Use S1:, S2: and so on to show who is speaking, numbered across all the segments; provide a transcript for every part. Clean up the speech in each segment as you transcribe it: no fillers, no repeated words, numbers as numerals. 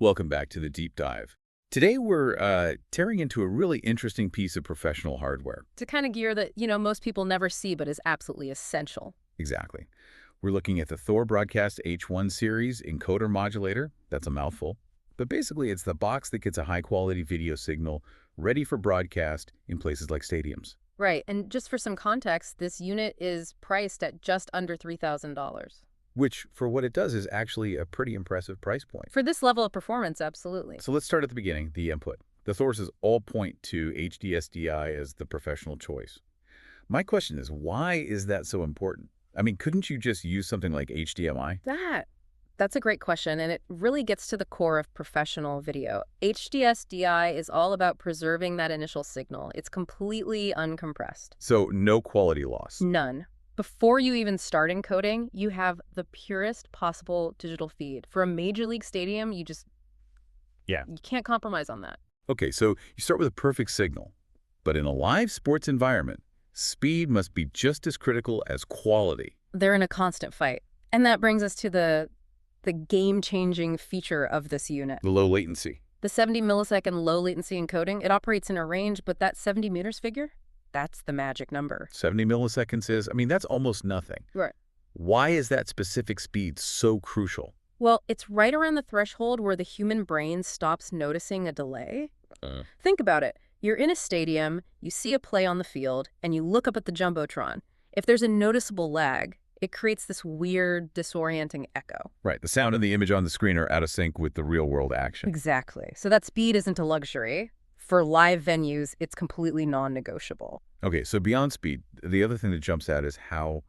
S1: Welcome back to the Deep Dive. Today we're tearing into a really interesting piece of professional hardware.
S2: To kind of gear that, most people never see but is absolutely essential.
S1: Exactly. We're looking at the Thor Broadcast H-1 series encoder modulator. That's a mouthful. But basically it's the box that gets a high-quality video signal ready for broadcast in places like stadiums.
S2: Right, and just for some context, this unit is priced at just under $3,000.
S1: Which, for what it does, is actually a pretty impressive price point.
S2: For this level of performance, absolutely.
S1: So let's start at the beginning, the input. The sources all point to HD-SDI as the professional choice. My question is, why is that so important? I mean, couldn't you just use something like HDMI?
S2: That's a great question, and it really gets to the core of professional video. HD-SDI is all about preserving that initial signal. It's completely uncompressed.
S1: So no quality loss.
S2: None. Before you even start encoding, you have the purest possible digital feed. For a major league stadium, you can't compromise on that.
S1: Okay, so you start with a perfect signal. But in a live sports environment, speed must be just as critical as quality.
S2: They're in a constant fight. And that brings us to the game-changing feature of this unit.
S1: The low latency.
S2: The 70 millisecond low latency encoding, it operates in a range, but that 70 meters figure, that's the magic number.
S1: 70 milliseconds is, that's almost nothing.
S2: Right.
S1: Why is that specific speed so crucial?
S2: Well, it's right around the threshold where the human brain stops noticing a delay. Think about it. You're in a stadium, you see a play on the field, and you look up at the Jumbotron. If there's a noticeable lag, it creates this weird, disorienting echo.
S1: Right. The sound and the image on the screen are out of sync with the real-world action.
S2: Exactly. So that speed isn't a luxury. For live venues, it's completely non-negotiable.
S1: Okay, so beyond speed, the other thing that jumps out is how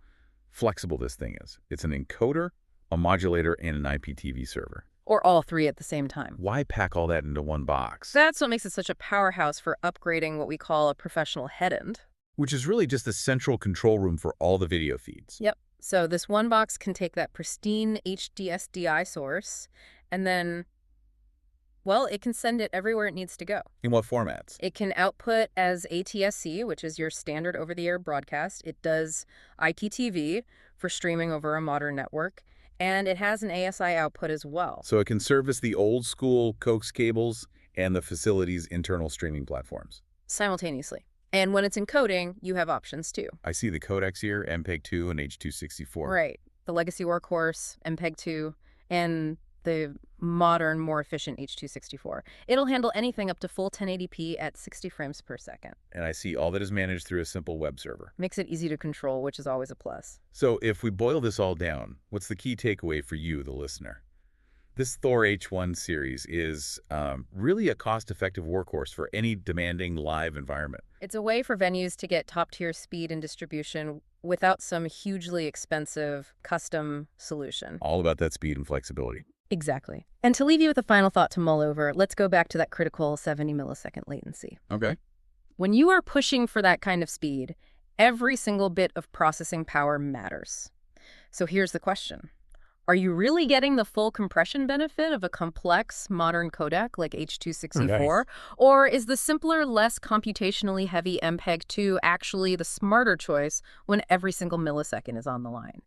S1: flexible this thing is. It's an encoder, a modulator, and an IPTV server.
S2: Or all three at the same time.
S1: Why pack all that into one box?
S2: That's what makes it such a powerhouse for upgrading what we call a professional headend.
S1: Which is really just the central control room for all the video feeds.
S2: Yep. So this one box can take that pristine HD-SDI source and then, well, it can send it everywhere it needs to go.
S1: In what formats?
S2: It can output as ATSC, which is your standard over-the-air broadcast. It does IPTV for streaming over a modern network. And it has an ASI output as well.
S1: So it can service the old school coax cables and the facility's internal streaming platforms.
S2: Simultaneously. And when it's encoding, you have options too.
S1: I see the codecs here, MPEG-2 and H.264.
S2: Right. The legacy workhorse, MPEG-2, and the modern, more efficient H.264. It'll handle anything up to full 1080p at 60 frames per second.
S1: And I see all that is managed through a simple web server.
S2: Makes it easy to control, which is always a plus.
S1: So if we boil this all down, what's the key takeaway for you, the listener? This Thor H-1 series is really a cost-effective workhorse for any demanding live environment.
S2: It's a way for venues to get top-tier speed and distribution without some hugely expensive custom solution.
S1: All about that speed and flexibility.
S2: Exactly. And to leave you with a final thought to mull over, let's go back to that critical 70 millisecond latency.
S1: Okay.
S2: When you are pushing for that kind of speed, every single bit of processing power matters. So here's the question. Are you really getting the full compression benefit of a complex modern codec like H.264?
S1: Nice.
S2: Or is the simpler, less computationally heavy MPEG-2 actually the smarter choice when every single millisecond is on the line?